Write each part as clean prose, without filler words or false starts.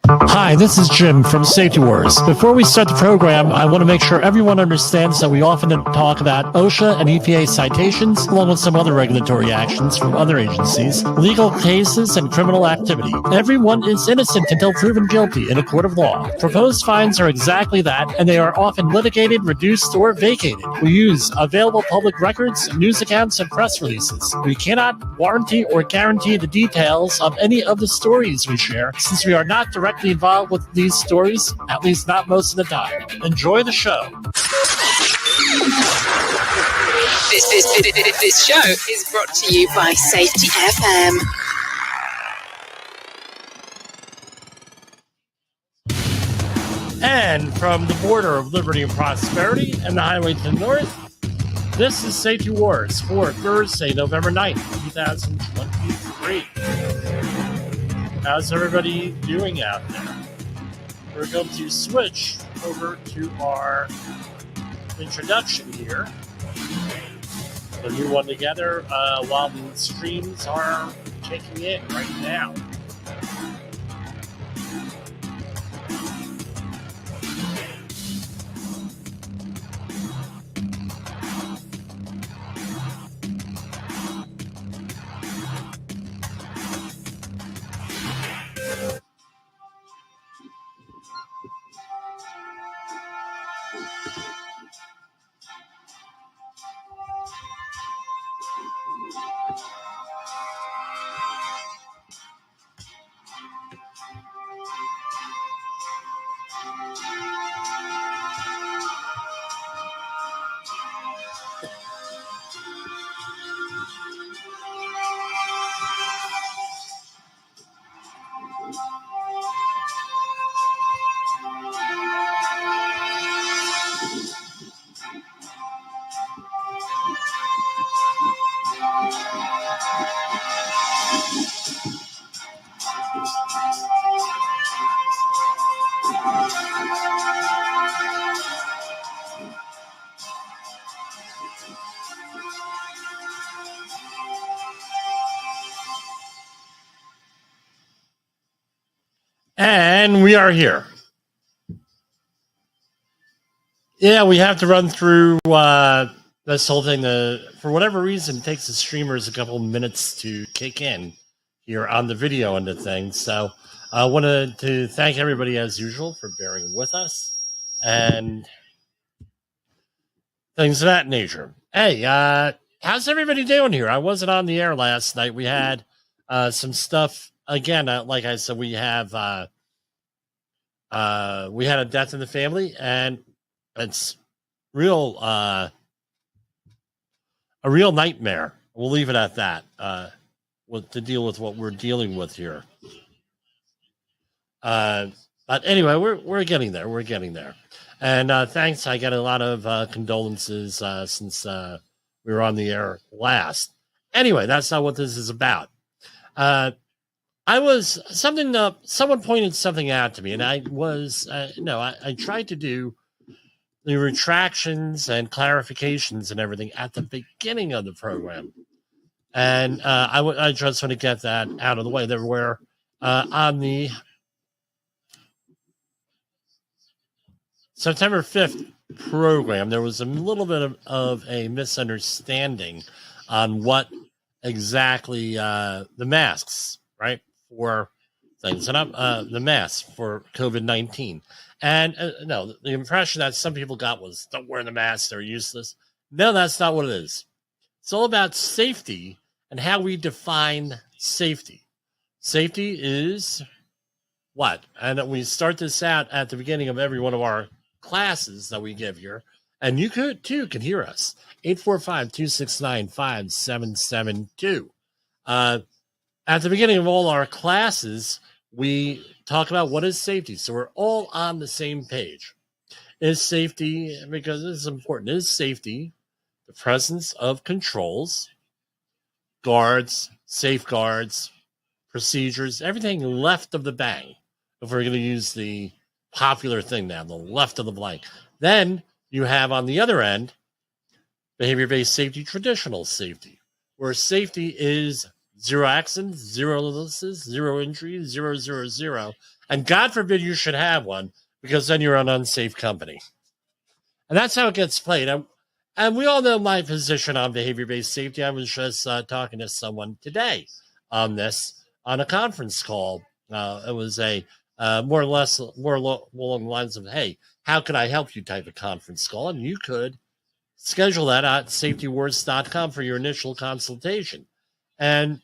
Hi, this is Jim from Safety Wars. Before we start the program, I want to make sure everyone understands that we often talk about OSHA and EPA citations, along with some other regulatory actions from other agencies, legal cases, and criminal activity. Everyone is innocent until proven guilty in a court of law. Proposed fines are exactly that, and they are often litigated, reduced, or vacated. We use available public records, news accounts, and press releases. We cannot warranty or guarantee the details of any of the stories we share, since we are not directly involved with these stories, at least not most of the time. Enjoy the show. This show is brought to you by Safety FM. And from the border of liberty and prosperity and the highway to the north, this is Safety Wars for Thursday, November 9th, 2023. How's everybody doing out there? We're going to switch over to our introduction here. The new one together while the streams are kicking in right now. And we are here. Yeah, we have to run through this whole thing. For whatever reason, it takes the streamers a couple minutes to kick in here on the video end of things. So I wanted to thank everybody, as usual, for bearing with us and things of that nature. Hey, how's everybody doing here? I wasn't on the air last night. We had some stuff. Again, like I said, we had a death in the family, and it's a real nightmare. We'll leave it at that. To deal with what we're dealing with here. But anyway, we're getting there. We're getting there. And thanks. I got a lot of condolences since we were on the air last. Anyway, that's not what this is about. Someone pointed something out to me, and I tried to do the retractions and clarifications and everything at the beginning of the program. And I just want to get that out of the way. There were on the September 5th program, there was a little bit of a misunderstanding on what exactly the masks, right? For things, and the masks for COVID-19. And no, the impression that some people got was, don't wear the mask, they're useless. No, that's not what it is. It's all about safety and how we define safety. Safety is what? And we start this out at the beginning of every one of our classes that we give here. And you can hear us. 845-269-5772. At the beginning of all our classes, we talk about what is safety. So we're all on the same page. Is safety, because this is important, is safety the presence of controls, guards, safeguards, procedures, everything left of the bang. If we're going to use the popular thing now, the left of the blank. Then you have on the other end, behavior-based safety, traditional safety, where safety is zero accidents, zero illnesses, zero injuries, 0, 0, 0. And God forbid you should have one, because then you're an unsafe company. And that's how it gets played. And we all know my position on behavior-based safety. I was just talking to someone today on this on a conference call. It was a more or less along the lines of, hey, how can I help you type of conference call? And you could schedule that at safetywars.com for your initial consultation. And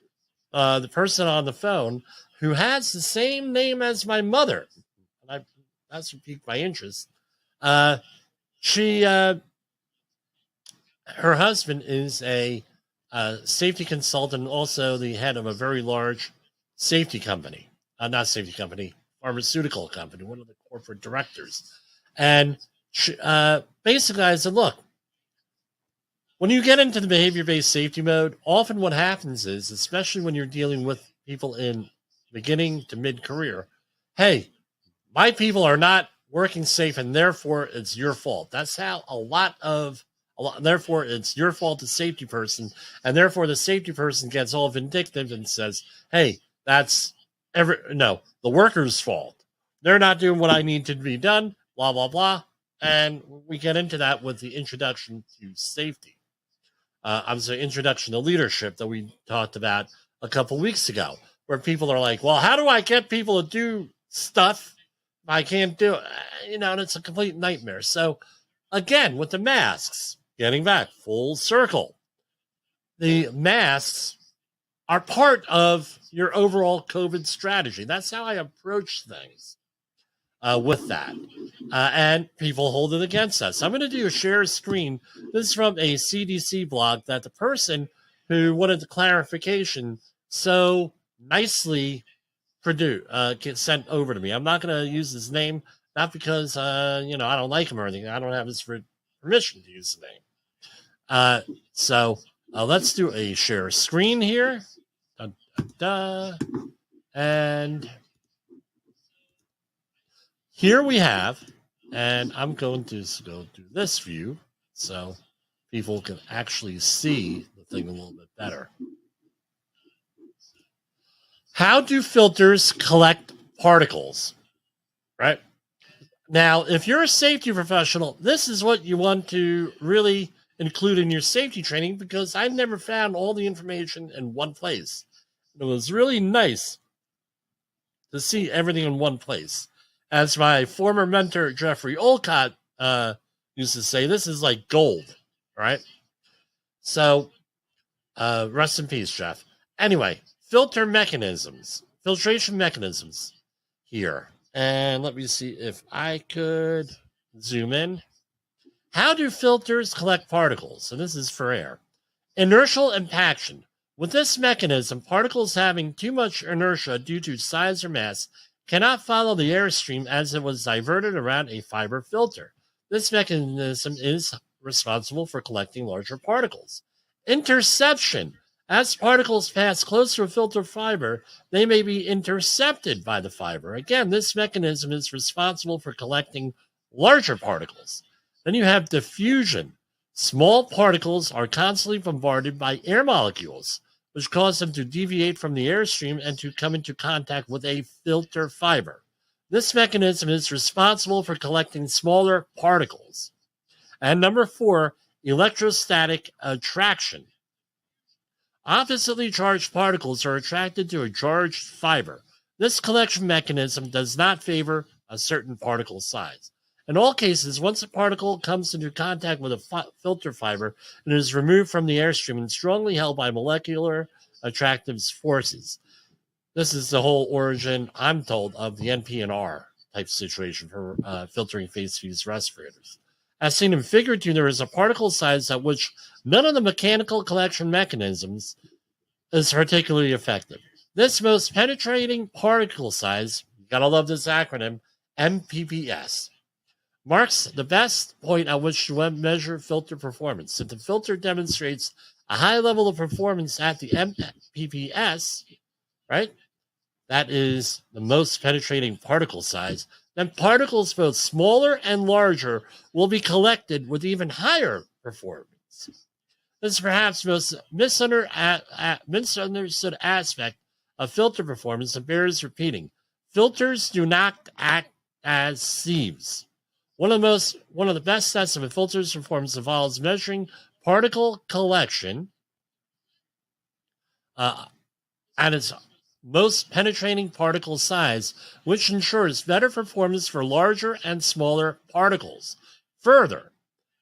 the person on the phone, who has the same name as my mother, and that's what piqued my interest, her husband is a safety consultant and also the head of a very large safety company. Not safety company, pharmaceutical company, one of the corporate directors. And basically I said, look, when you get into the behavior-based safety mode, often what happens is, especially when you're dealing with people in beginning to mid-career, hey, my people are not working safe and therefore it's your fault. That's how therefore it's your fault, the safety person, and therefore the safety person gets all vindictive and says, hey, that's the worker's fault. They're not doing what I need to be done, blah, blah, blah. And we get into that with the introduction to safety. Obviously, introduction to leadership that we talked about a couple weeks ago, where people are like, well, how do I get people to do stuff if I can't do it? And it's a complete nightmare. So again, with the masks, getting back full circle, the masks are part of your overall COVID strategy. That's how I approach things with that. And people hold it against us. I'm going to do a share screen. This is from a CDC blog that the person who wanted the clarification so nicely sent over to me. I'm not going to use his name, not because, I don't like him or anything. I don't have his permission to use the name. So let's do a share screen here. And here we have, and I'm going to go to this view so people can actually see the thing a little bit better. How do filters collect particles? Right? Now, if you're a safety professional, this is what you want to really include in your safety training, because I've never found all the information in one place. It was really nice to see everything in one place. As my former mentor, Jeffrey Olcott, used to say, this is like gold, right? So, rest in peace, Jeff. Anyway, filtration mechanisms here. And let me see if I could zoom in. How do filters collect particles? And this is for air. Inertial impaction. With this mechanism, particles having too much inertia due to size or mass cannot follow the airstream as it was diverted around a fiber filter. This mechanism is responsible for collecting larger particles. Interception. As particles pass close to a filter fiber, they may be intercepted by the fiber. Again, this mechanism is responsible for collecting larger particles. Then you have diffusion. Small particles are constantly bombarded by air molecules, which cause them to deviate from the airstream and to come into contact with a filter fiber. This mechanism is responsible for collecting smaller particles. And number 4, electrostatic attraction. Oppositely charged particles are attracted to a charged fiber. This collection mechanism does not favor a certain particle size. In all cases, once a particle comes into contact with a filter fiber, it is removed from the airstream and strongly held by molecular attractive forces. This is the whole origin, I'm told, of the NPNR type situation for filtering face fused respirators. As seen in Figure 2, there is a particle size at which none of the mechanical collection mechanisms is particularly effective. This most penetrating particle size, you gotta love this acronym, MPPS, marks the best point at which to measure filter performance. If the filter demonstrates a high level of performance at the MPPS, right, that is the most penetrating particle size, then particles both smaller and larger will be collected with even higher performance. This is perhaps the most misunderstood aspect of filter performance and bears repeating. filters do not act as sieves. One of the best sets of filters performs involves measuring particle collection at its most penetrating particle size, which ensures better performance for larger and smaller particles. Further,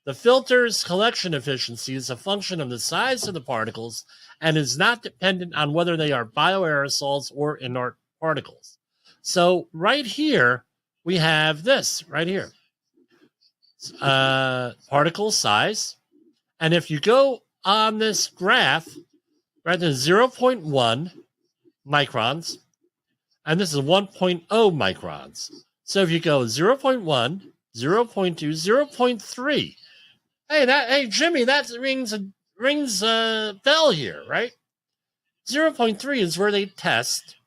the filter's collection efficiency is a function of the size of the particles and is not dependent on whether they are bioaerosols or inert particles. So right here, we have this right here. Particle size. And if you go on this graph, right, there's 0.1 microns, and this is 1.0 microns. So if you go 0.1, 0.2, 0.3, hey, Jimmy, that rings a bell here, right? 0.3 is where they test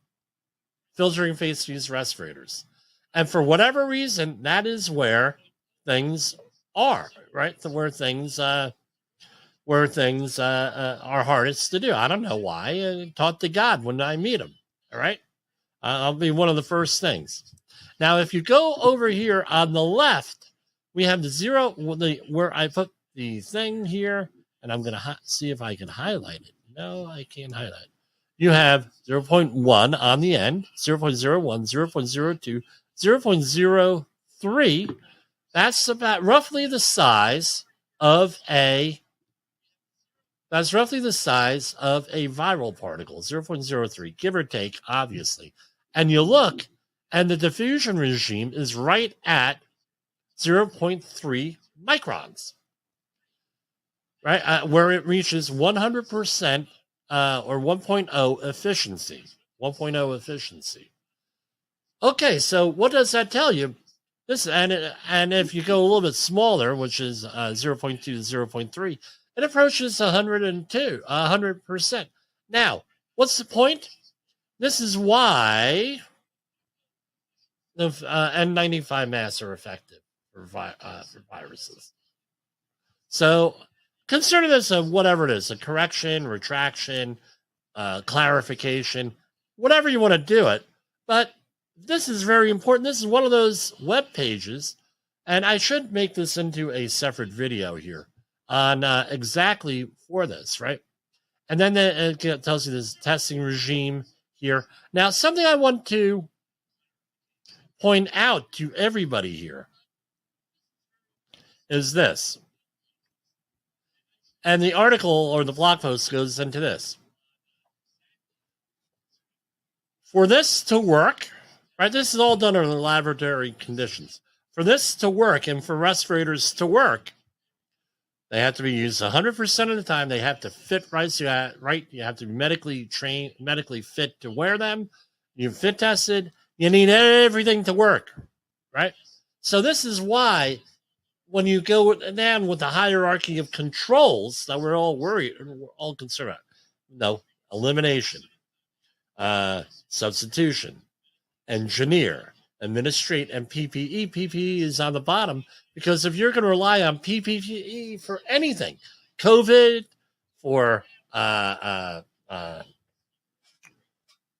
filtering face-to-face respirators. And for whatever reason, that is where things are, right? Where things are hardest to do. I don't know why. I talk to God when I meet him, all right? I'll be one of the first things. Now, if you go over here on the left, we have the zero, where I put the thing here, and I'm going to see if I can highlight it. No, I can't highlight it. You have 0.1 on the end, 0.01, 0.02, 0.03. That's about roughly the size of a viral particle, 0.03, give or take, obviously. And you look, and the diffusion regime is right at 0.3 microns, right? Where it reaches 100% or 1.0 efficiency. 1.0 efficiency. Okay, so what does that tell you? This and if you go a little bit smaller, which is 0.2 to 0.3, it approaches 100%. Now, what's the point? This is why the N95 masks are effective for viruses. So consider this whatever it is, a correction, retraction, clarification, whatever you want to do it. But this is very important. This is one of those web pages, and I should make this into a separate video here on exactly for this, right? And then it tells you this testing regime here. Now, something I want to point out to everybody here is this. And the article or the blog post goes into this. For this to work, right, this is all done under laboratory conditions. For this to work and for respirators to work, they have to be used 100% of the time. They have to fit right. So you have to be medically fit to wear them. You're fit tested. You need everything to work, right? So this is why when you go down with the hierarchy of controls that we're all worried, we're all concerned about, elimination, substitution, engineer, administrate, and PPE. PPE is on the bottom because if you're going to rely on PPE for anything, COVID, for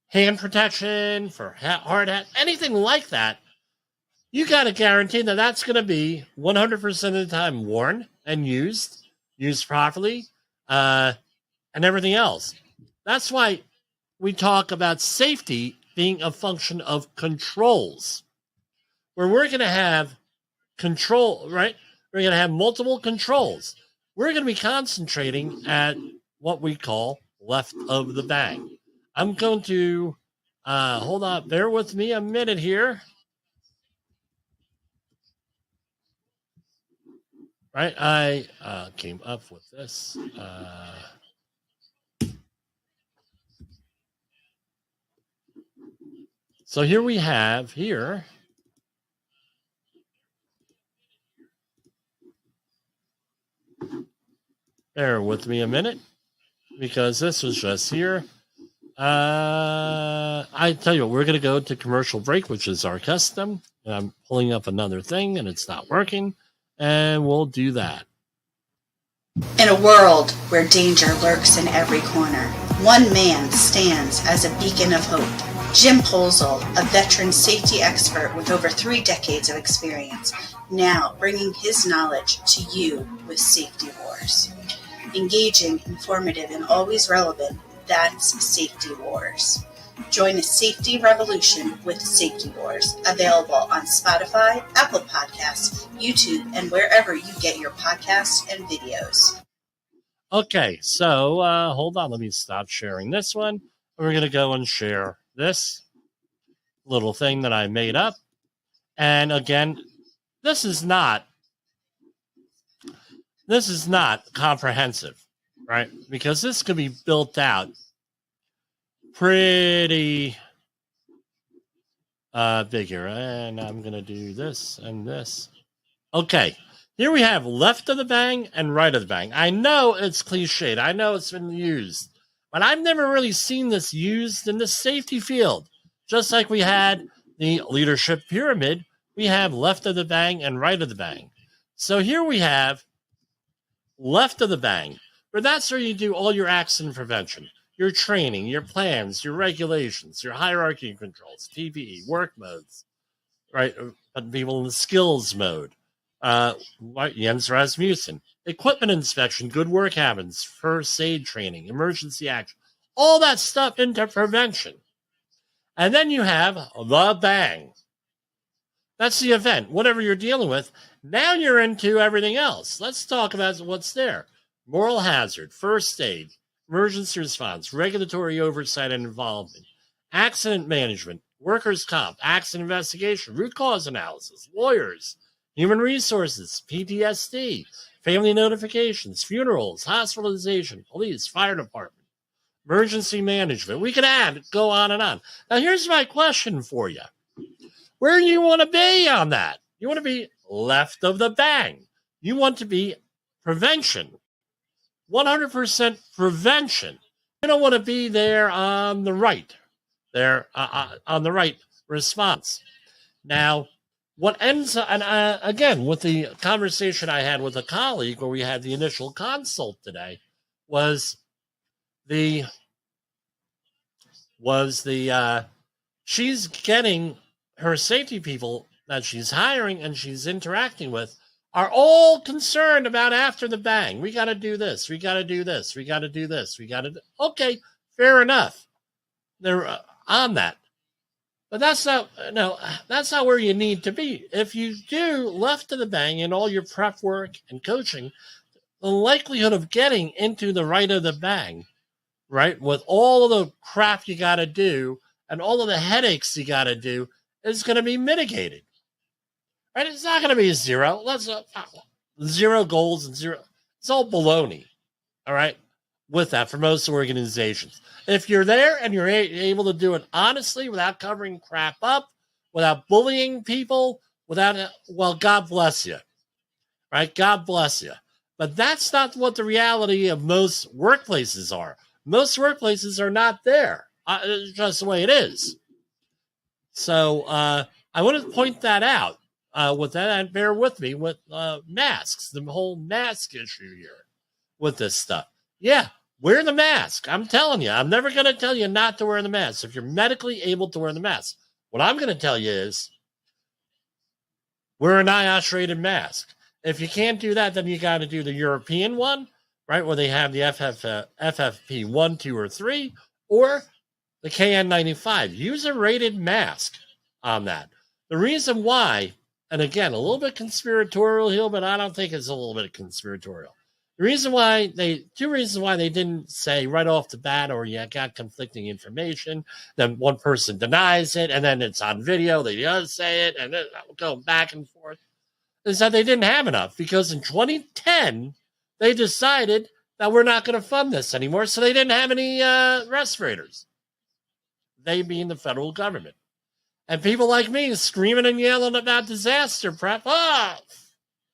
hand protection, for hard hat, anything like that, you got to guarantee that that's going to be 100% of the time worn and used properly, and everything else. That's why we talk about safety being a function of controls, where we're going to have control, right? We're going to have multiple controls. We're going to be concentrating at what we call left of the bang. I'm going to, hold on, bear with me a minute here. Right, I came up with this. So here we have here. Bear with me a minute, because this was just here. I tell you what, we're going to go to commercial break, which is our custom. And I'm pulling up another thing, and it's not working. And we'll do that. In a world where danger lurks in every corner, one man stands as a beacon of hope. Jim Posel, a veteran safety expert with over 3 decades of experience, now bringing his knowledge to you with Safety Wars. Engaging, informative, and always relevant, that's Safety Wars. Join a safety revolution with Safety Wars, available on Spotify, Apple Podcasts, YouTube, and wherever you get your podcasts and videos. Okay, so hold on. Let me stop sharing this one. We're going to go and share this little thing that I made up. And again, this is not comprehensive, right? Because this could be built out pretty big here. And I'm going to do this and this. Okay, here we have left of the bang and right of the bang. I know it's cliched. I know it's been used. But I've never really seen this used in the safety field. Just like we had the leadership pyramid, we have left of the bang and right of the bang. So here we have left of the bang, where that's where you do all your accident prevention, your training, your plans, your regulations, your hierarchy controls, PPE, work modes, right? People in the skills mode. Jens Rasmussen, equipment inspection, good work habits, first aid training, emergency action, all that stuff into prevention. And then you have the bang. That's the event, whatever you're dealing with. Now you're into everything else. Let's talk about what's there. Moral hazard, first aid, emergency response, regulatory oversight and involvement, accident management, workers' comp, accident investigation, root cause analysis, lawyers, human resources, PTSD, family notifications, funerals, hospitalization, police, fire department, emergency management. We could go on and on. Now, here's my question for you. Where do you want to be on that? You want to be left of the bang. You want to be prevention. 100% prevention. You don't want to be there on the right. There on the right response. Now, what ends up, and again, with the conversation I had with a colleague where we had the initial consult today, was she's getting her safety people that she's hiring and she's interacting with are all concerned about after the bang. We got to do this. We got to do this. We got to do this. We got to. Okay, fair enough. They're on that. But that's not where you need to be. If you do left of the bang in all your prep work and coaching, the likelihood of getting into the right of the bang, right, with all of the crap you got to do and all of the headaches you got to do is going to be mitigated. Right? It's not going to be zero. Let's zero goals and zero. It's all baloney. All right, with that for most organizations. If you're there and you're able to do it honestly without covering crap up, without bullying people, well, God bless you. Right? God bless you. But that's not what the reality of most workplaces are. Most workplaces are not there. It's just the way it is. So I want to point that out with that, and bear with me with masks, the whole mask issue here with this stuff. Yeah. Wear the mask. I'm telling you, I'm never going to tell you not to wear the mask if you're medically able to wear the mask. What I'm going to tell you is wear an NIOSH-rated mask. If you can't do that, then you got to do the European one, right, where they have the FFP 1, 2, or 3, or the KN95. Use a rated mask on that. The reason why, and again, a little bit conspiratorial here, but I don't think it's a little bit conspiratorial. Two reasons why they didn't say right off the bat, or you got conflicting information, then one person denies it, and then it's on video, they just say it, and then go back and forth, is that they didn't have enough, because in 2010, they decided that we're not going to fund this anymore, so they didn't have any respirators. They being the federal government. And people like me screaming and yelling about disaster prep,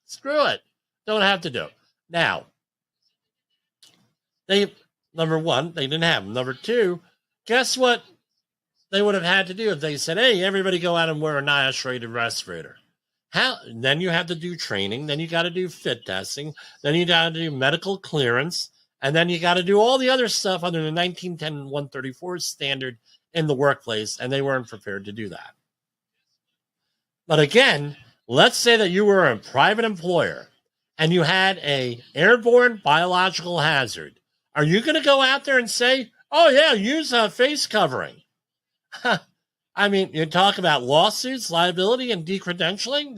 screw it, don't have to do it. Now, number one, they didn't have them. Number two, guess what they would have had to do if they said, hey, everybody go out and wear a NIOSH-rated respirator. Then you have to do training. Then you got to do fit testing. Then you got to do medical clearance. And then you got to do all the other stuff under the 1910-134 standard in the workplace, and they weren't prepared to do that. But again, let's say that you were a private employer and you had a airborne biological hazard. Are you going to go out there and say, oh, yeah, use a face covering? I mean, you talk about lawsuits, liability, and decredentialing.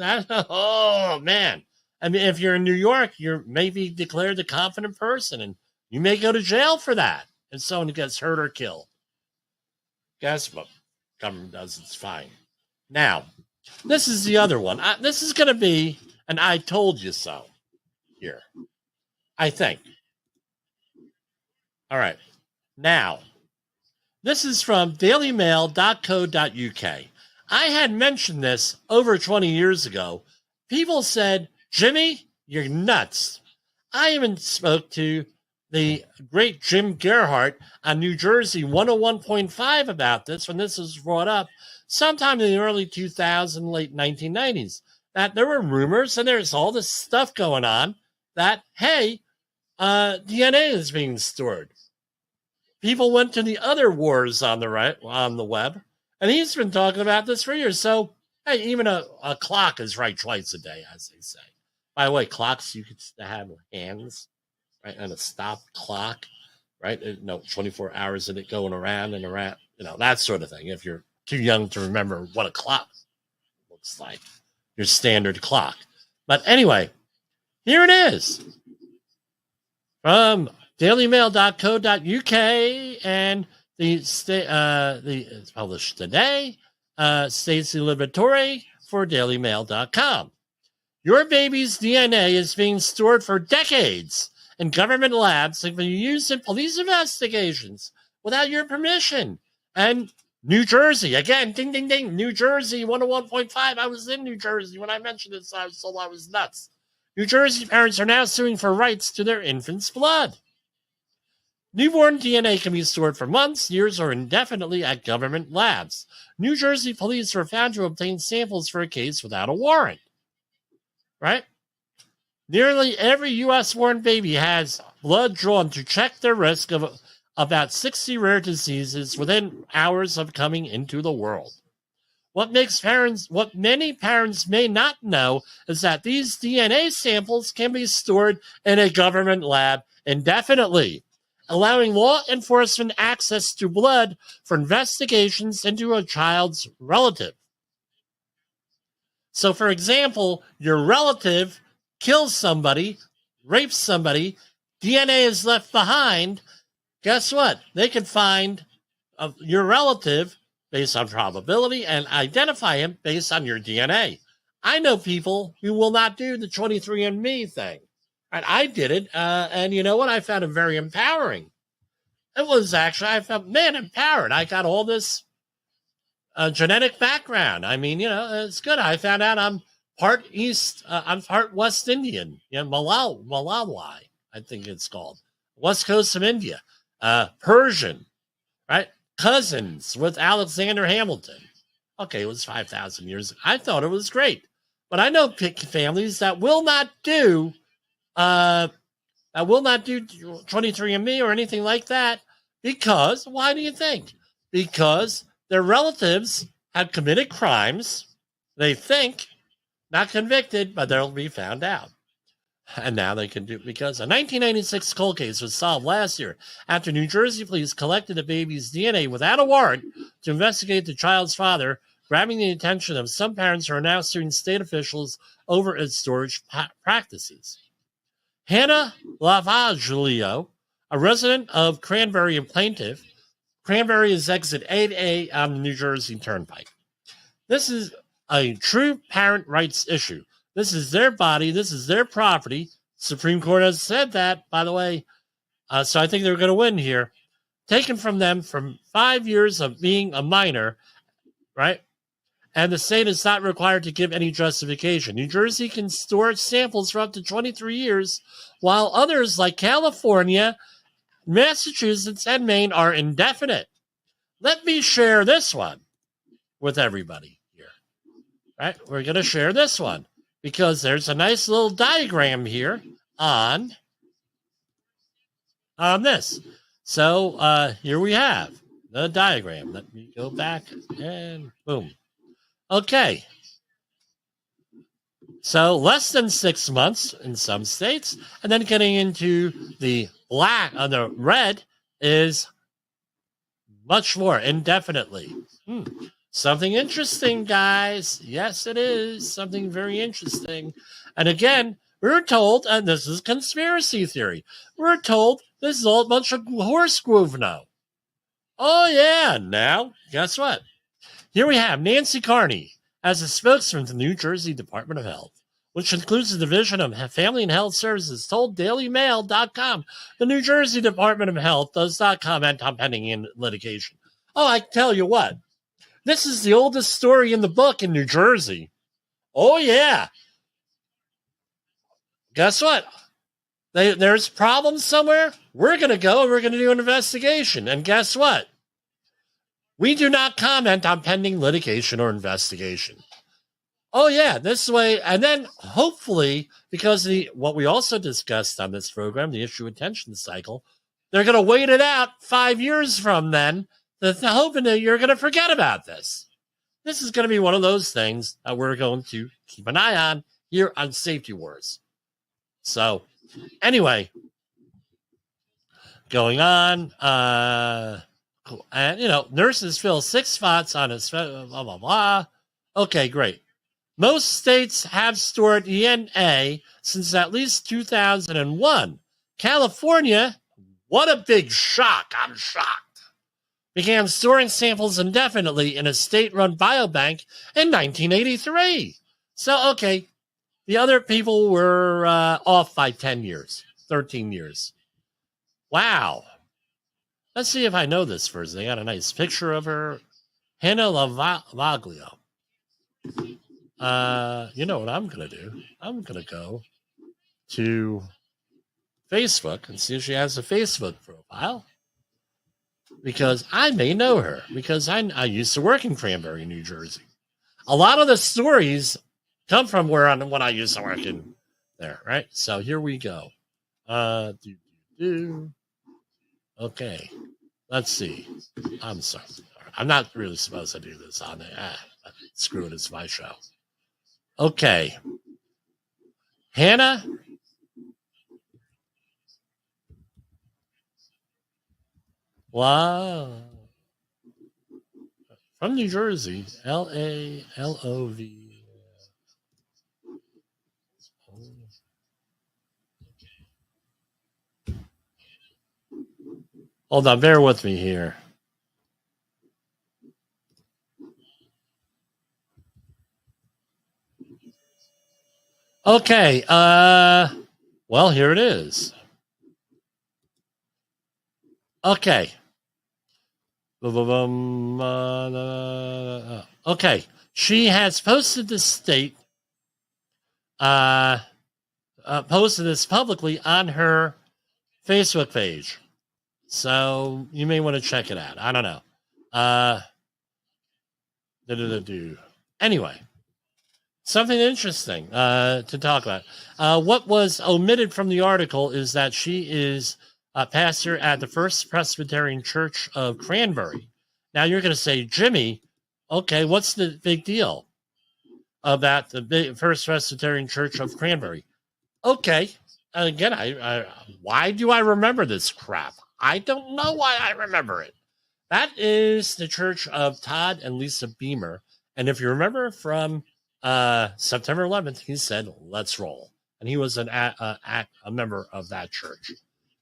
Oh, man. I mean, if you're in New York, you're maybe declared a confident person, and you may go to jail for that if someone gets hurt or killed. Guess what? Government does, it's fine. Now, this is the other one. This is going to be an I told you so here, I think. All right. Now, this is from dailymail.co.uk. I had mentioned this over 20 years ago. People said, Jimmy, you're nuts. I even spoke to the great Jim Gerhardt on New Jersey 101.5 about this when this was brought up sometime in the early 2000s, late 1990s, that there were rumors and there's all this stuff going on that, hey, DNA is being stored. People went to the other wars on the web, and he's been talking about this for years. So, hey, even a clock is right twice a day, as they say. By the way, clocks, you could have hands, right, and a stop clock, right? 24 hours of it going around and around, that sort of thing. If you're too young to remember what a clock looks like, your standard clock. But anyway, here it is from dailymail.co.uk, and it's published today. Stacey Liberatore for dailymail.com. Your baby's DNA is being stored for decades in government labs and can be used in police investigations without your permission. And New Jersey, again, ding, ding, ding, New Jersey 101.5. I was in New Jersey when I mentioned this. I was nuts. New Jersey parents are now suing for rights to their infant's blood. Newborn DNA can be stored for months, years, or indefinitely at government labs. New Jersey police were found to obtain samples for a case without a warrant. Right? Nearly every U.S.-born baby has blood drawn to check their risk of about 60 rare diseases within hours of coming into the world. What many parents may not know is that these DNA samples can be stored in a government lab indefinitely, allowing law enforcement access to blood for investigations into a child's relative. So, for example, your relative kills somebody, rapes somebody, DNA is left behind. Guess what? They can find your relative based on probability and identify him based on your DNA. I know people who will not do the 23andMe thing. And I did it, and you know what? I found it very empowering. It was actually, I felt, empowered. I got all this genetic background. I mean, it's good. I found out I'm part I'm part West Indian, Malawi, I think it's called. West Coast of India. Persian, right? Cousins with Alexander Hamilton. Okay, it was 5,000 years ago. I thought it was great. But I know families that will not do 23andMe or anything like that because, why do you think? Because their relatives have committed crimes, they think, not convicted, but they'll be found out. And now they can do it because a 1996 cold case was solved last year after New Jersey police collected the baby's DNA without a warrant to investigate the child's father, grabbing the attention of some parents who are now suing state officials over its storage practices. Hannah Lavaglio, a resident of Cranberry and plaintiff, Cranberry is exit 8A on the New Jersey Turnpike. This is a true parent rights issue. This is their body. This is their property. Supreme Court has said that, by the way. So I think they're going to win here. Taken from them from 5 years of being a minor, right? And the state is not required to give any justification. New Jersey can store samples for up to 23 years, while others like California, Massachusetts, and Maine are indefinite. Let me share this one with everybody here. Right? We're going to share this one because there's a nice little diagram here on this. So here we have the diagram. Let me go back and boom. Okay. So less than 6 months in some states, and then getting into the black, the red is much more indefinitely. Something interesting, guys. Yes, it is something very interesting. And again, we're told, and this is conspiracy theory, we're told this is all a bunch of horse groovno. Oh, yeah. Now, guess what? Here we have Nancy Carney as a spokesman for the New Jersey Department of Health, which includes the Division of Family and Health Services, told DailyMail.com. The New Jersey Department of Health does not comment on pending litigation. Oh, I tell you what. This is the oldest story in the book in New Jersey. Oh, yeah. Guess what? There's problems somewhere. We're going to go and we're going to do an investigation. And guess what? We do not comment on pending litigation or investigation. Oh, yeah, this way. And then hopefully, because what we also discussed on this program, the issue attention cycle, they're going to wait it out 5 years from then, hoping that you're going to forget about this. This is going to be one of those things that we're going to keep an eye on here on Safety Wars. So, anyway, going on, and, nurses fill 6 spots on a blah, blah, blah. Okay, great. Most states have stored DNA since at least 2001. California, what a big shock. I'm shocked. Began storing samples indefinitely in a state-run biobank in 1983. So, okay, the other people were off by 10 years, 13 years. Wow. Let's see if I know this first. They got a nice picture of her. Hannah Lavaglio. You know what I'm going to do? I'm going to go to Facebook and see if she has a Facebook profile. Because I may know her. Because I used to work in Cranberry, New Jersey. A lot of the stories come from when I used to work in there, right? So here we go. Okay. Let's see. I'm sorry. I'm not really supposed to do this on there. Screw it. It's my show. Okay. Hannah. Wow. From New Jersey. Lalov. Hold on, bear with me here. Okay, well, here it is. Okay. Okay, she has posted this posted this publicly on her Facebook page. So you may want to check it out. I don't know. Anyway, something interesting to talk about. What was omitted from the article is that she is a pastor at the First Presbyterian Church of Cranberry. Now you're going to say, Jimmy, okay, what's the big deal about the First Presbyterian Church of Cranberry? Okay, again, why do I remember this crap? I don't know why I remember it. That is the church of Todd and Lisa Beamer. And if you remember from September 11th, he said, let's roll. And he was a member of that church.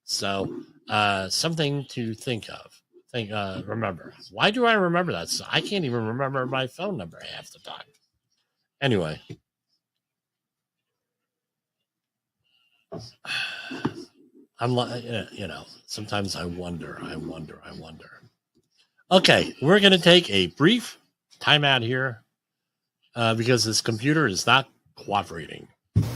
So something to think of. Remember. Why do I remember that? So I can't even remember my phone number half the time. Anyway. I'm like, sometimes I wonder. Okay, we're going to take a brief timeout here because this computer is not cooperating.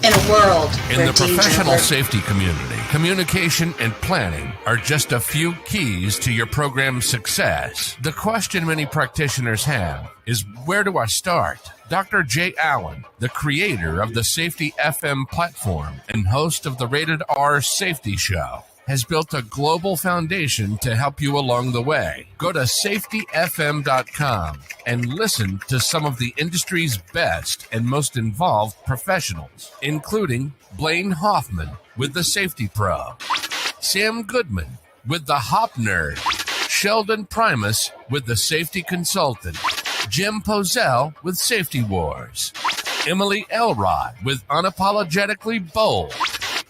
In a world in the professional safety community, communication and planning are just a few keys to your program's success. The question many practitioners have is, where do I start? Dr. Jay Allen, the creator of the Safety FM platform and host of the Rated R Safety Show, has built a global foundation to help you along the way. Go to safetyfm.com and listen to some of the industry's best and most involved professionals, including Blaine Hoffman with the Safety Pro, Sam Goodman with the Hop Nerd, Sheldon Primus with the Safety Consultant, Jim Pozell with Safety Wars, Emily Elrod with Unapologetically Bold,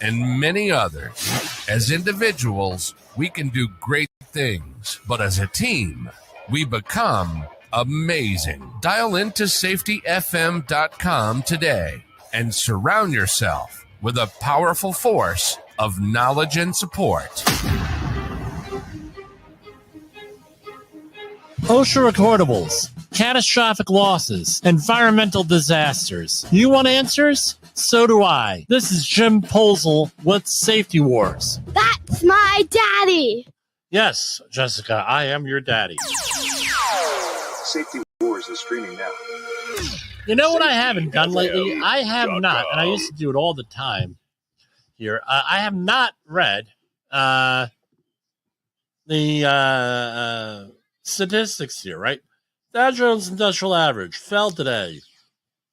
and many others. As individuals, we can do great things, but as a team, we become amazing. Dial into safetyfm.com today and surround yourself with a powerful force of knowledge and support. OSHA recordables, catastrophic losses, environmental disasters. You want answers? So do I. This is Jim Posel with Safety Wars. That's my daddy. Yes, Jessica, I am your daddy. Safety Wars is streaming now. You know what I haven't done lately? I have not, and I used to do it all the time here. I have not read the statistics here, right? Dow Jones Industrial Average fell today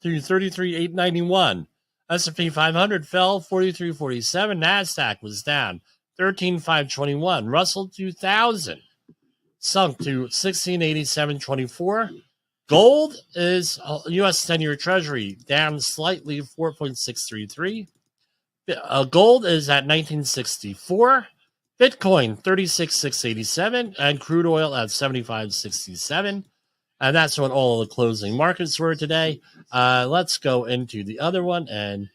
to 33,891. S&P 500 fell 43.47. NASDAQ was down 13,521. Russell 2000 sunk to 1687.24. Gold is U.S. 10-year Treasury down slightly, 4.633. Gold is at 1964. Bitcoin 36,687, and crude oil at 75.67. And that's what all of the closing markets were today. Let's go into the other one. And,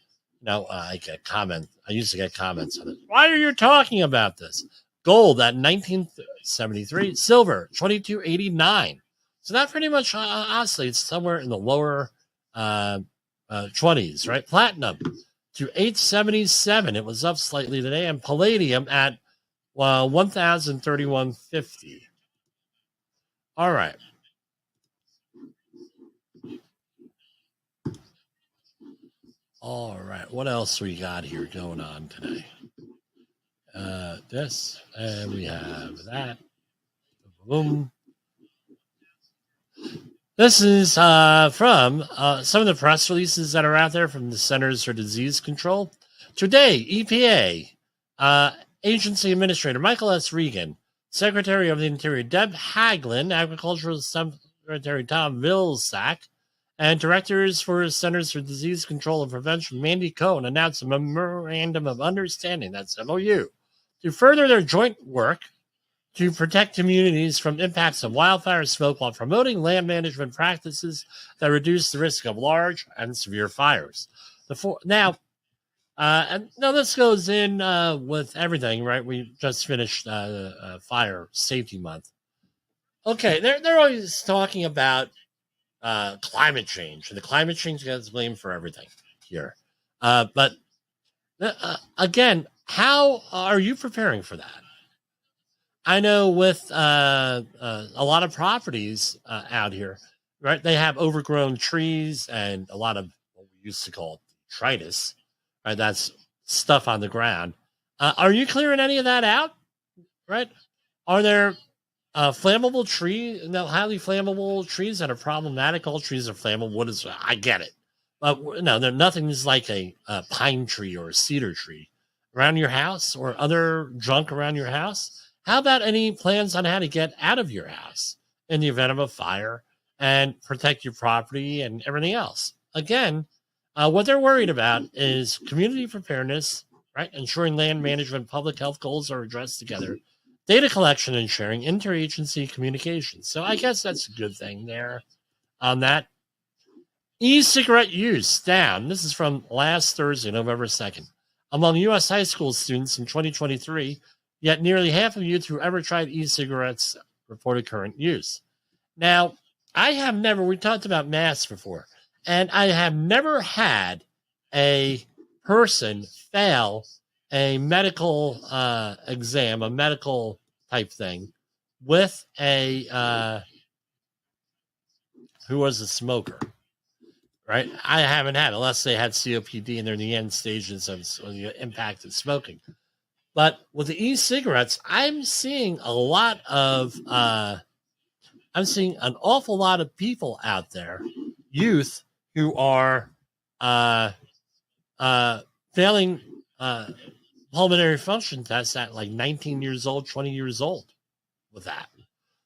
I get comments. I used to get comments on it. Why are you talking about this? Gold at 1973. Silver, 22.89. So that pretty much oscillates somewhere in the lower 20s, right? Platinum to 877. It was up slightly today. And palladium at 1,031.50. All right. All right. What else we got here going on today? This, and we have that. Boom. This is from some of the press releases that are out there from the Centers for Disease Control. Today, EPA Agency Administrator Michael S. Regan, Secretary of the Interior Deb Haglin, Agricultural Secretary Tom Vilsack, and Directors for Centers for Disease Control and Prevention Mandy Cohen announced a Memorandum of Understanding, that's MOU, to further their joint work to protect communities from impacts of wildfire smoke while promoting land management practices that reduce the risk of large and severe fires. Now, this goes in with everything, right? We just finished Fire Safety Month. Okay, they're always talking about climate change, and the climate change gets blamed for everything here. But again, how are you preparing for that? I know with a lot of properties out here, right? They have overgrown trees and a lot of what we used to call detritus. Right, that's stuff on the ground. Are you clearing any of that out? Right? Are there flammable trees, highly flammable trees that are problematic? All trees are flammable. I get it. But nothing is like a pine tree or a cedar tree around your house or other junk around your house. How about any plans on how to get out of your house in the event of a fire and protect your property and everything else? Again, what they're worried about is community preparedness, right? Ensuring land management, public health goals are addressed together, data collection and sharing, interagency communication. So I guess that's a good thing there on that. E-cigarette use down. This is from last Thursday, November 2nd. Among U.S. high school students in 2023, yet nearly half of youth who ever tried e-cigarettes reported current use. Now, we talked about masks before, and I have never had a person fail a medical exam, a medical type thing, with a who was a smoker, right? I haven't had, unless they had COPD and they're in the end stages of the impact of smoking. But with the e-cigarettes, I'm seeing an awful lot of people out there, youth, who are failing pulmonary function tests at like 19 years old, 20 years old with that.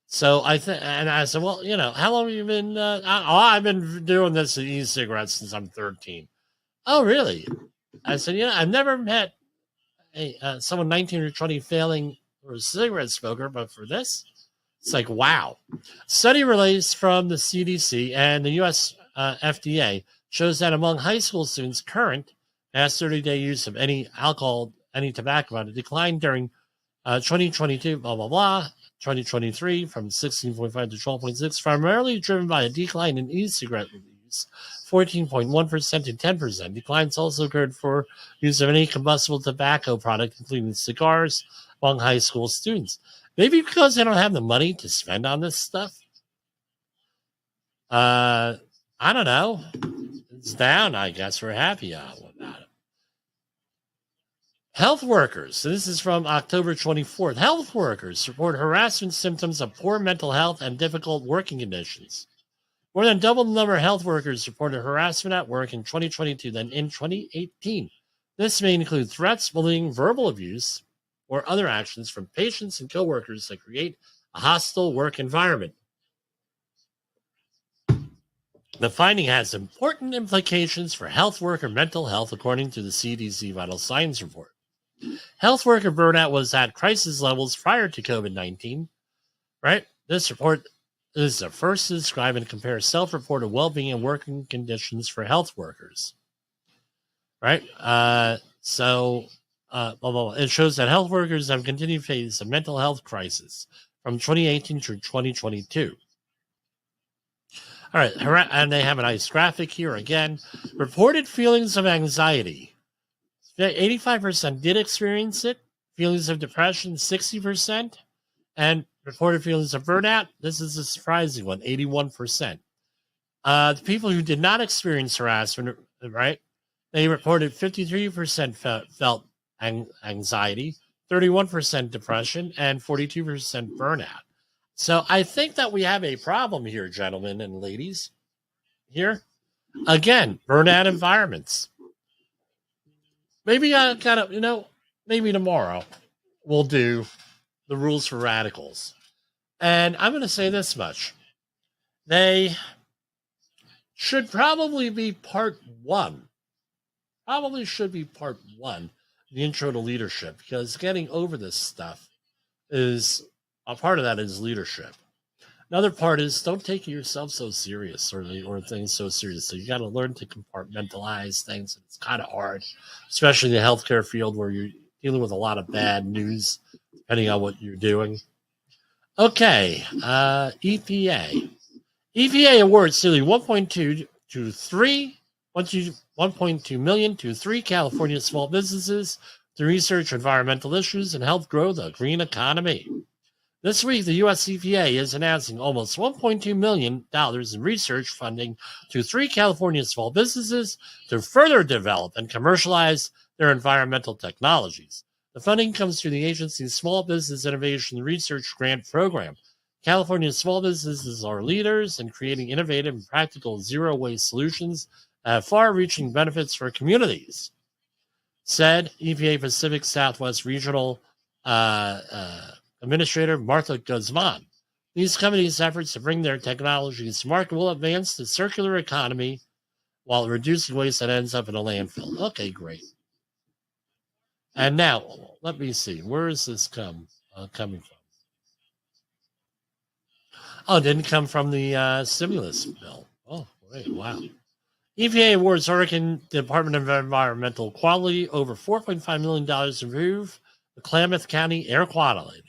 So I said, well, how long have you been? I've been doing this e-cigarettes since I'm 13. Oh, really? I said, I've never met someone 19 or 20 failing or a cigarette smoker, but for this, it's like, wow. Study released from the CDC and the U.S. FDA shows that among high school students, current past 30-day use of any alcohol, any tobacco product declined during 2022, blah, blah, blah, 2023 from 16.5 to 12.6, primarily driven by a decline in e-cigarette use, 14.1% to 10%. Declines also occurred for use of any combustible tobacco product, including cigars, among high school students. Maybe because they don't have the money to spend on this stuff. I don't know. It's down, I guess. We're happy about it. Health workers. So this is from October 24th. Health workers report harassment symptoms of poor mental health and difficult working conditions. More than double the number of health workers reported harassment at work in 2022 than in 2018. This may include threats, bullying, verbal abuse, or other actions from patients and coworkers that create a hostile work environment. The finding has important implications for health worker mental health, according to the CDC Vital Signs report. Health worker burnout was at crisis levels prior to COVID-19, right? This report is the first to describe and compare self-reported well-being and working conditions for health workers, right? It shows that health workers have continued to face a mental health crisis from 2018 through 2022. All right, and they have a nice graphic here again. Reported feelings of anxiety. 85% did experience it. Feelings of depression, 60%. And reported feelings of burnout, this is a surprising one, 81%. The people who did not experience harassment, right, they reported 53% felt anxiety, 31% depression, and 42% burnout. So I think that we have a problem here, gentlemen and ladies. Here, again, burnout environments. Maybe maybe tomorrow we'll do the rules for radicals. And I'm going to say this much. They should probably be part one. Probably should be part one, the intro to leadership, because getting over this stuff is, a part of that is leadership. Another part is don't take yourself so serious or things so seriously. You got to learn to compartmentalize things. It's kind of hard, especially in the healthcare field where you're dealing with a lot of bad news, depending on what you're doing. Okay, EPA. EPA awards nearly 1.2 million to 3 California small businesses to research environmental issues and help grow the green economy. This week, the U.S. EPA is announcing almost $1.2 million in research funding to 3 California small businesses to further develop and commercialize their environmental technologies. The funding comes through the agency's Small Business Innovation Research Grant Program. California's small businesses are leaders in creating innovative and practical zero-waste solutions that have far-reaching benefits for communities, said EPA Pacific Southwest Regional Administrator Martha Guzman. These companies' efforts to bring their technologies to market will advance the circular economy while reducing waste that ends up in a landfill. Okay, great. And now, let me see. Where is this coming from? Oh, it didn't come from the stimulus bill. Oh, wait, wow. EPA awards Oregon Department of Environmental Quality over $4.5 million to improve the Klamath County air quality.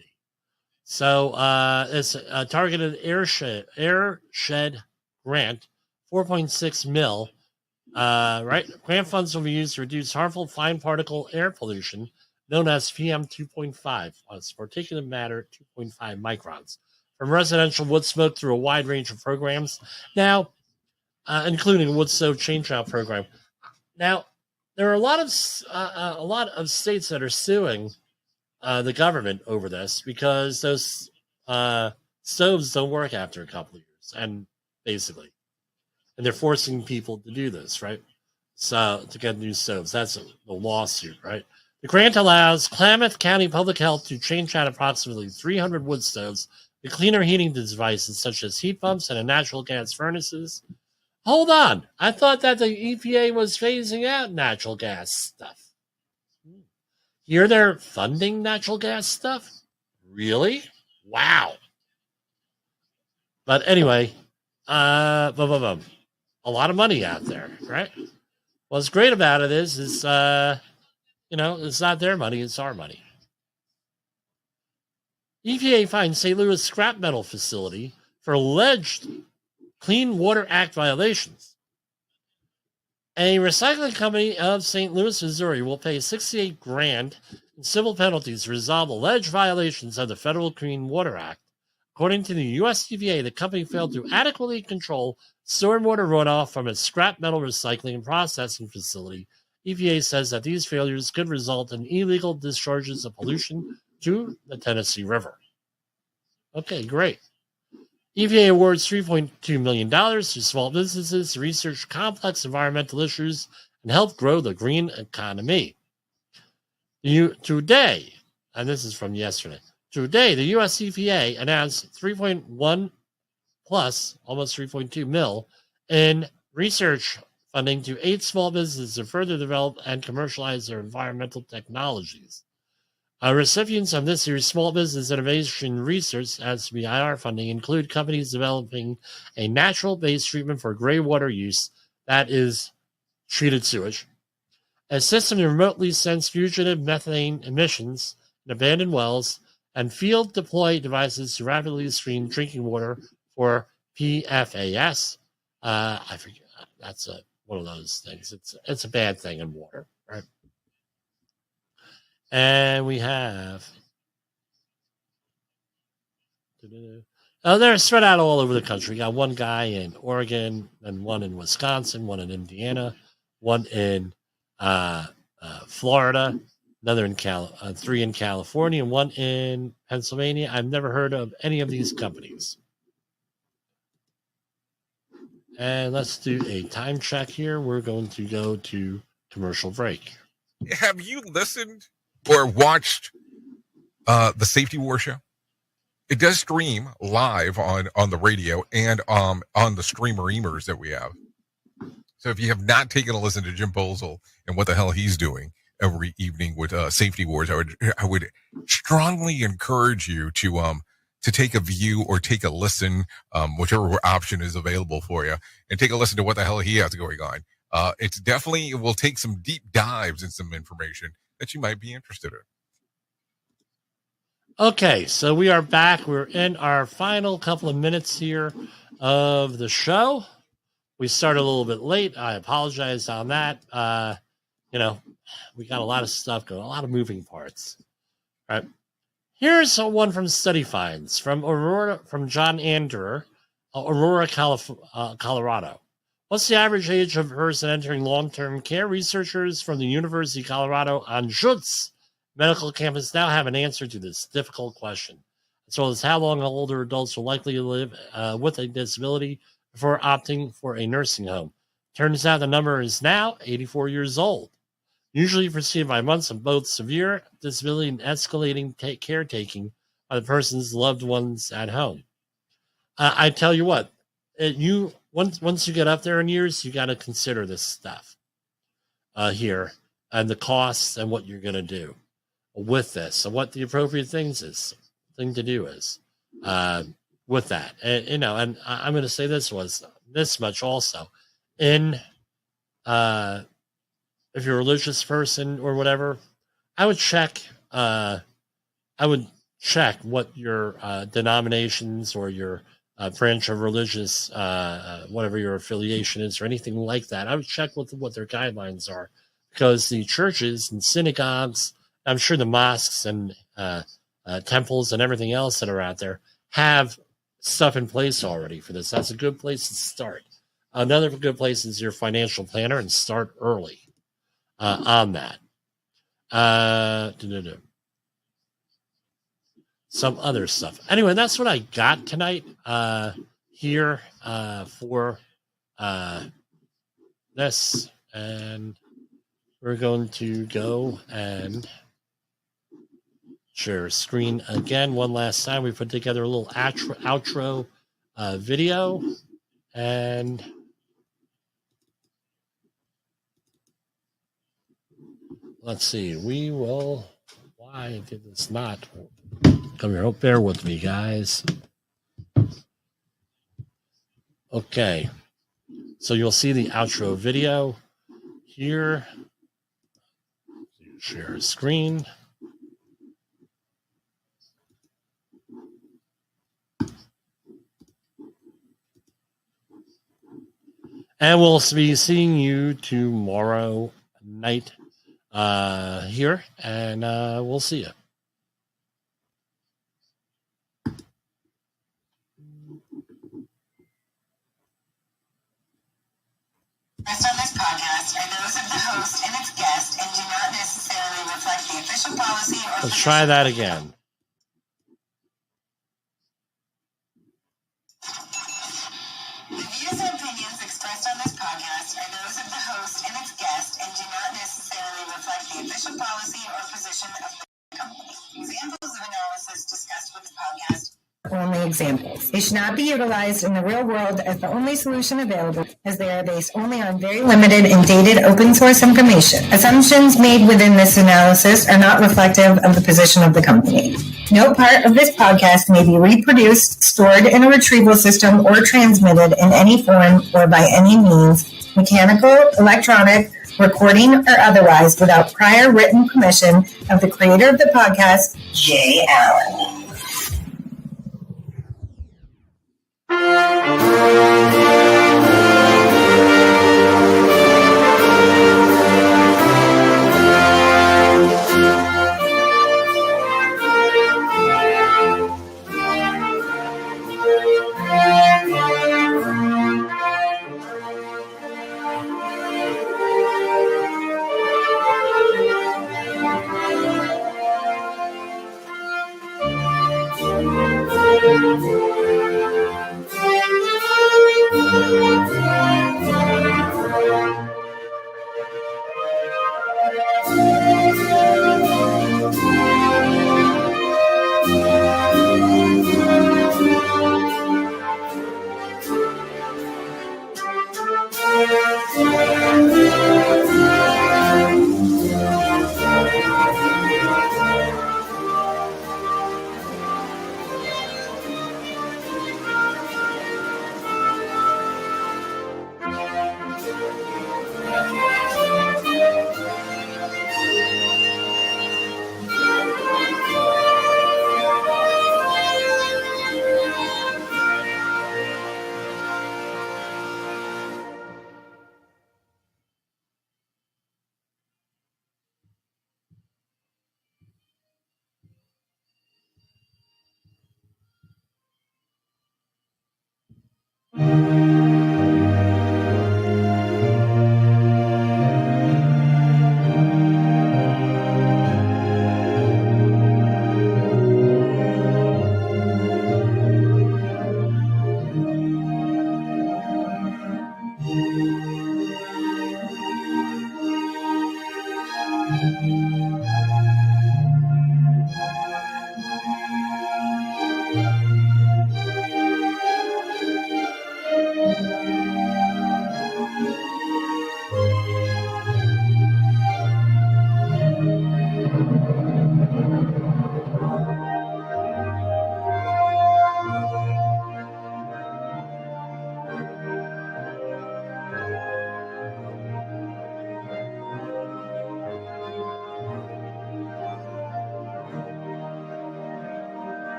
So it's a targeted airshed grant, 4.6 mil. Right? Grant funds will be used to reduce harmful fine particle air pollution, known as PM 2.5, it's particulate matter 2.5 microns, from residential wood smoke through a wide range of programs. Now, including a wood stove change-out program. Now, there are a lot of states that are suing the government over this because those stoves don't work after a couple of years, and they're forcing people to do this, right? So to get new stoves, that's the lawsuit, right? The grant allows Klamath County Public Health to change out approximately 300 wood stoves to cleaner heating devices such as heat pumps and natural gas furnaces. Hold on. I thought that the EPA was phasing out natural gas stuff. Here they're funding natural gas stuff? Really? Wow. But anyway, a lot of money out there, right? What's great about it is it's not their money, it's our money. EPA finds St. Louis scrap metal facility for alleged Clean Water Act violations. A recycling company of St. Louis, Missouri will pay $68,000 in civil penalties to resolve alleged violations of the Federal Clean Water Act. According to the U.S. EPA, the company failed to adequately control stormwater runoff from its scrap metal recycling and processing facility. EPA says that these failures could result in illegal discharges of pollution to the Tennessee River. Okay, great. EPA awards $3.2 million to small businesses to research complex environmental issues and help grow the green economy. Today, and this is from yesterday, today the U.S. EPA announced 3.1 plus almost 3.2 mil in research funding to 8 small businesses to further develop and commercialize their environmental technologies. Recipients of this year's Small Business Innovation Research SBIR funding include companies developing a natural-based treatment for gray water use that is treated sewage, a system to remotely sense fugitive methane emissions in abandoned wells, and field-deploy devices to rapidly screen drinking water for PFAS. I forget. That's one of those things. It's a bad thing in water, right? And we have... they're spread out all over the country. We got one guy in Oregon, and one in Wisconsin, one in Indiana, one in Florida, another in 3 in California, and one in Pennsylvania. I've never heard of any of these companies. And let's do a time check here. We're going to go to commercial break. Have you listened or watched the Safety War Show? It does stream live on the radio and on the streamer-emers that we have. So if you have not taken a listen to Jim Bolzel and what the hell he's doing every evening with Safety Wars, I would strongly encourage you to take a view or take a listen, whichever option is available for you, and take a listen to what the hell he has going on. It will take some deep dives and some information that you might be interested in. Okay, so we are back. We're in our final couple of minutes here of the show. We started a little bit late. I apologize on that. We got a lot of stuff going, a lot of moving parts. All right. Here's one from Study Finds from John Anderer, Aurora, Colorado. What's the average age of a person entering long-term care? Researchers from the University of Colorado Anschutz Medical Campus now have an answer to this difficult question, as well as how long older adults are likely to live with a disability before opting for a nursing home. Turns out the number is now 84 years old, usually preceded by months of both severe disability and escalating caretaking by the person's loved ones at home. I tell you what, once you get up there in years, you got to consider this stuff here and the costs and what you're going to do with this and what the appropriate thing to do is with that. And I'm going to say this much also. If you're a religious person or whatever, I would check what your denominations or your branch of religious, whatever your affiliation is or anything like that. I would check what their guidelines are, because the churches and synagogues, I'm sure the mosques and temples and everything else that are out there have stuff in place already for this. That's a good place to start. Another good place is your financial planner, and start early on that. some other stuff. Anyway, that's what I got tonight here for this. And we're going to go and share screen again one last time. We put together a little outro video. And let's see. We will... Why did this not... Come here. Oh, bear with me, guys. Okay. So you'll see the outro video here. Share screen. And we'll be seeing you tomorrow night here. And we'll see you. Expressed on this podcast are those of the host and its guest and do not necessarily reflect the official policy or... Let's try that again. The views and opinions expressed on this podcast are those of the host and its guest and do not necessarily reflect the official policy or position of the company. Examples of analysis discussed with this podcast only examples. They should not be utilized in the real world as the only solution available, as they are based only on very limited and dated open source information. Assumptions made within this analysis are not reflective of the position of the company. No part of this podcast may be reproduced, stored in a retrieval system, or transmitted in any form or by any means, mechanical, electronic, recording, or otherwise, without prior written permission of the creator of the podcast, Jay Allen.